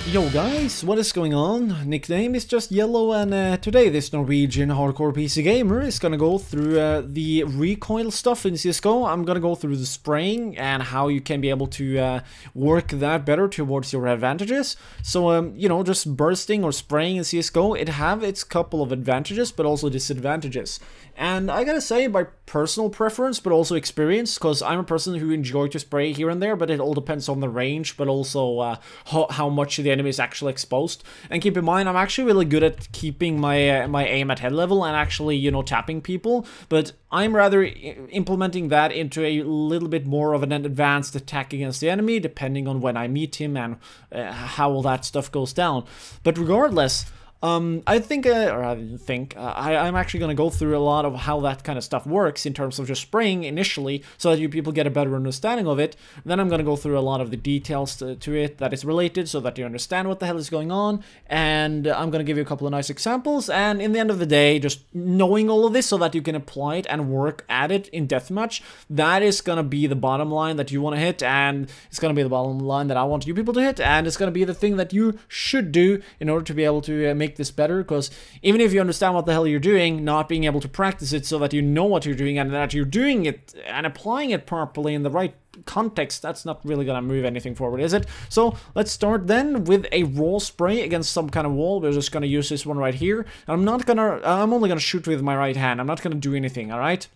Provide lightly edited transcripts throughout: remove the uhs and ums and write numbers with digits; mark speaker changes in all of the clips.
Speaker 1: Yo guys, what is going on? Nickname is just Yellow, and today this Norwegian hardcore PC gamer is gonna go through the recoil stuff in CSGO. I'm gonna go through the spraying and how you can be able to work that better towards your advantages. So, you know, just bursting or spraying in CSGO, it have its couple of advantages, but also disadvantages. And I gotta say, by personal preference, but also experience, because I'm a person who enjoys to spray here and there, but it all depends on the range, but also how much the enemy is actually exposed. And keep in mind, I'm actually really good at keeping my my aim at head level and actually, you know, tapping people, but I'm rather implementing that into a little bit more of an advanced attack against the enemy, depending on when I meet him and how all that stuff goes down. But regardless, I'm actually going to go through a lot of how that kind of stuff works in terms of just spraying initially, so that you people get a better understanding of it. Then I'm going to go through a lot of the details to it that is related, so that you understand what the hell is going on. And I'm going to give you a couple of nice examples. And in the end of the day, just knowing all of this so that you can apply it and work at it in deathmatch, that is going to be the bottom line that you want to hit, and it's going to be the bottom line that I want you people to hit, and it's going to be the thing that you should do in order to be able to make this better. Because even if you understand what the hell you're doing, not being able to practice it so that you know what you're doing and that you're doing it and applying it properly in the right context, that's not really gonna move anything forward, is it? So let's start then with a raw spray against some kind of wall. We're just gonna use this one right here. I'm only gonna shoot with my right hand. I'm not gonna do anything, all right?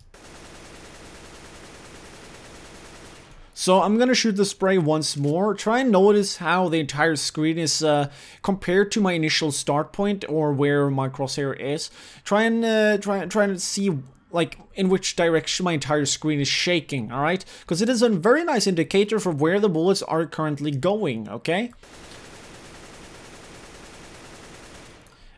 Speaker 1: So I'm gonna shoot the spray once more. Try and notice how the entire screen is compared to my initial start point, or where my crosshair is. Try and see like in which direction my entire screen is shaking, all right? Because it is a very nice indicator for where the bullets are currently going, okay?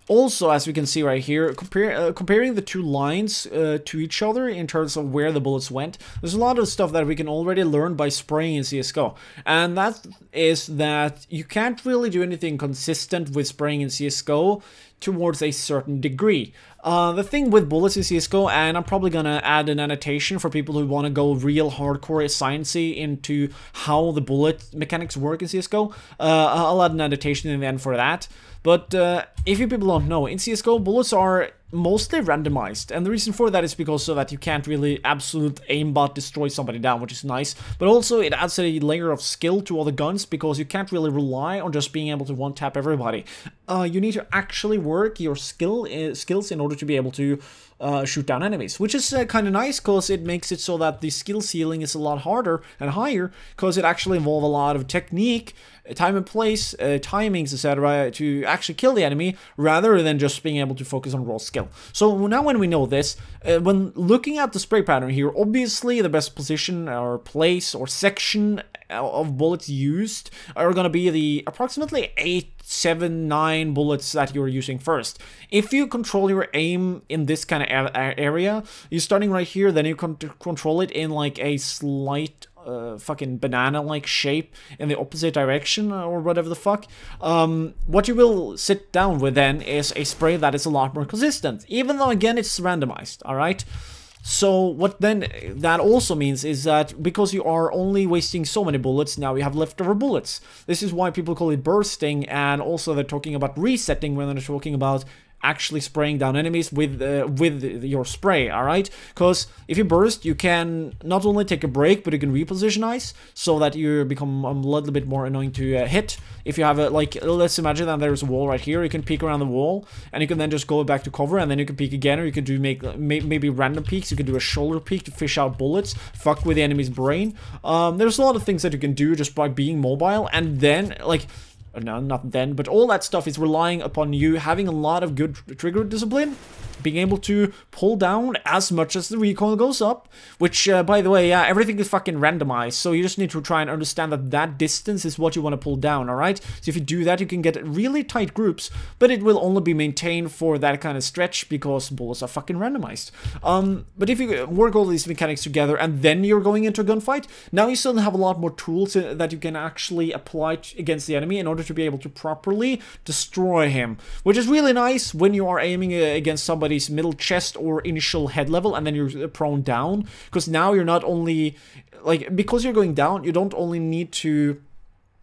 Speaker 1: Also, as we can see right here, comparing the two lines to each other in terms of where the bullets went, there's a lot of stuff that we can already learn by spraying in CSGO. And that is that you can't really do anything consistent with spraying in CSGO towards a certain degree. The thing with bullets in CSGO, and I'm probably gonna add an annotation for people who want to go real hardcore sciencey into how the bullet mechanics work in CSGO. I'll add an annotation in the end for that. But if you people don't know, in CSGO, bullets are mostly randomized, and the reason for that is because so that you can't really absolute aimbot destroy somebody down, which is nice, but also it adds a layer of skill to all the guns, because you can't really rely on just being able to one-tap everybody. You need to actually work your skills in order to be able to shoot down enemies, which is kind of nice, because it makes it so that the skill ceiling is a lot harder and higher, because it actually involves a lot of technique, time and place, timings, etc., to actually kill the enemy, rather than just being able to focus on raw skill. So now when we know this, when looking at the spray pattern here, obviously the best position or place or section of bullets used are going to be the approximately 8, 7, 9 bullets that you're using first. If you control your aim in this kind of area, you're starting right here, then you can control it in like a slight fucking banana-like shape in the opposite direction, or whatever the fuck. What you will sit down with then is a spray that is a lot more consistent, even though again it's randomized, alright? So what then that also means is that because you are only wasting so many bullets, now you have leftover bullets. This is why people call it bursting, and also they're talking about resetting when they're talking about actually spraying down enemies with your spray, alright? Because if you burst, you can not only take a break, but you can repositionize, so that you become a little bit more annoying to hit. If you have a, like, let's imagine that there's a wall right here, you can peek around the wall, and you can then just go back to cover, and then you can peek again, or you can do maybe random peeks. You can do a shoulder peek to fish out bullets, fuck with the enemy's brain. There's a lot of things that you can do just by being mobile, and then, like, no, not then, but all that stuff is relying upon you having a lot of good trigger discipline, being able to pull down as much as the recoil goes up, which, by the way, yeah, everything is fucking randomized, so you just need to try and understand that that distance is what you want to pull down, alright? So if you do that, you can get really tight groups, but it will only be maintained for that kind of stretch, because bullets are fucking randomized. But if you work all these mechanics together, and then you're going into a gunfight, now you still have a lot more tools that you can actually apply against the enemy in order to be able to properly destroy him, which is really nice when you are aiming against somebody's middle chest or initial head level, and then you're prone down, because now you're not only, like, because you're going down, you don't only need to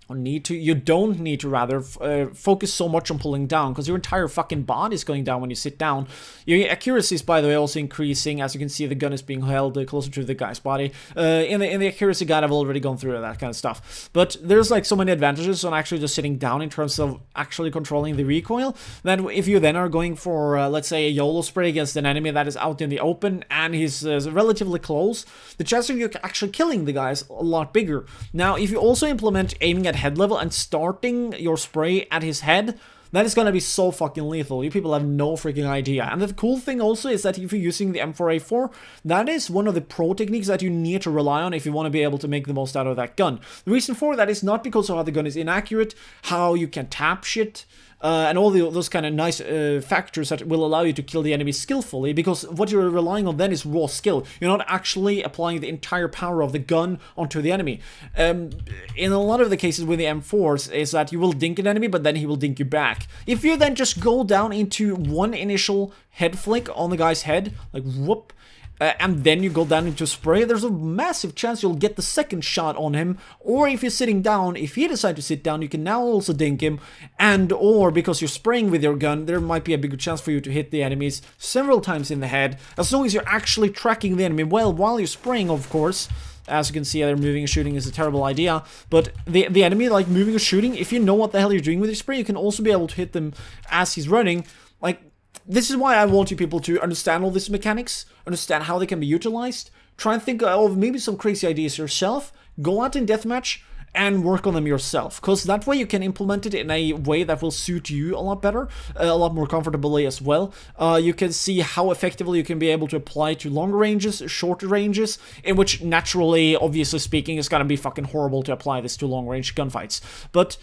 Speaker 1: or you don't need to rather focus so much on pulling down, because your entire fucking body is going down when you sit down. Your accuracy is, by the way, also increasing. As you can see, the gun is being held closer to the guy's body. In the accuracy guide, I've already gone through that kind of stuff. But there's like so many advantages on actually just sitting down in terms of actually controlling the recoil, that if you then are going for, let's say, a YOLO spray against an enemy that is out in the open and he's relatively close, the chance of you actually killing the guy is a lot bigger. Now, if you also implement aiming at head level and starting your spray at his head, that is gonna be so fucking lethal. You people have no freaking idea. And the cool thing also is that if you're using the M4A4, that is one of the pro techniques that you need to rely on if you want to be able to make the most out of that gun. The reason for that is not because of how the gun is inaccurate, how you can tap shit, and all those kind of nice factors that will allow you to kill the enemy skillfully, because what you're relying on then is raw skill. You're not actually applying the entire power of the gun onto the enemy. In a lot of the cases with the M4s is that you will dink an enemy, but then he will dink you back. If you then just go down into one initial head flick on the guy's head, like whoop, and then you go down into spray, there's a massive chance you'll get the second shot on him. Or if you're sitting down, if he decides to sit down, you can now also dink him. And or because you're spraying with your gun, there might be a bigger chance for you to hit the enemies several times in the head, as long as you're actually tracking the enemy well while you're spraying, of course. As you can see, they're moving and shooting is a terrible idea. But the enemy, like moving or shooting, if you know what the hell you're doing with your spray, you can also be able to hit them as he's running. Like, this is why I want you people to understand all these mechanics, understand how they can be utilized, try and think of maybe some crazy ideas yourself, go out in deathmatch, and work on them yourself, because that way you can implement it in a way that will suit you a lot better, a lot more comfortably as well. You can see how effectively you can be able to apply to longer ranges, shorter ranges, in which naturally, obviously speaking, it's gonna be fucking horrible to apply this to long-range gunfights. But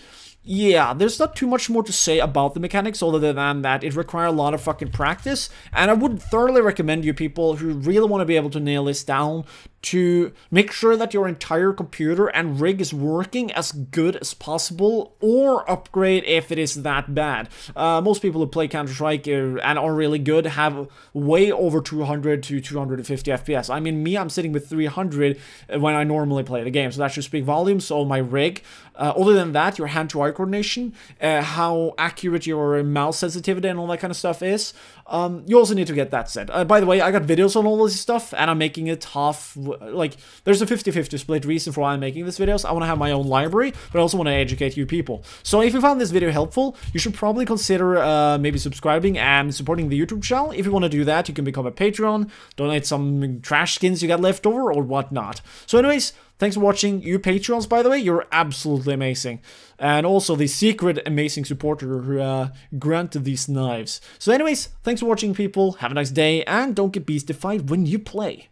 Speaker 1: yeah, there's not too much more to say about the mechanics other than that it requires a lot of fucking practice, and I would thoroughly recommend you people who really want to be able to nail this down to make sure that your entire computer and rig is working as good as possible, or upgrade if it is that bad. Most people who play Counter-Strike and are really good have way over 200 to 250 FPS. I mean, me, I'm sitting with 300 when I normally play the game, so that should speak volumes. So my rig, other than that, your hand-to-eye coordination, how accurate your mouse sensitivity and all that kind of stuff is, you also need to get that set. By the way, I got videos on all this stuff, and I'm making it half, like, there's a 50-50 split reason for why I'm making these videos. I want to have my own library, but I also want to educate you people. So if you found this video helpful, you should probably consider maybe subscribing and supporting the YouTube channel. If you want to do that, you can become a Patreon, donate some trash skins you got left over, or whatnot. So anyways, thanks for watching. You Patreons, by the way, you're absolutely amazing. And also the secret amazing supporter who granted these knives. So anyways, thanks for watching, people. Have a nice day, and don't get beastified when you play.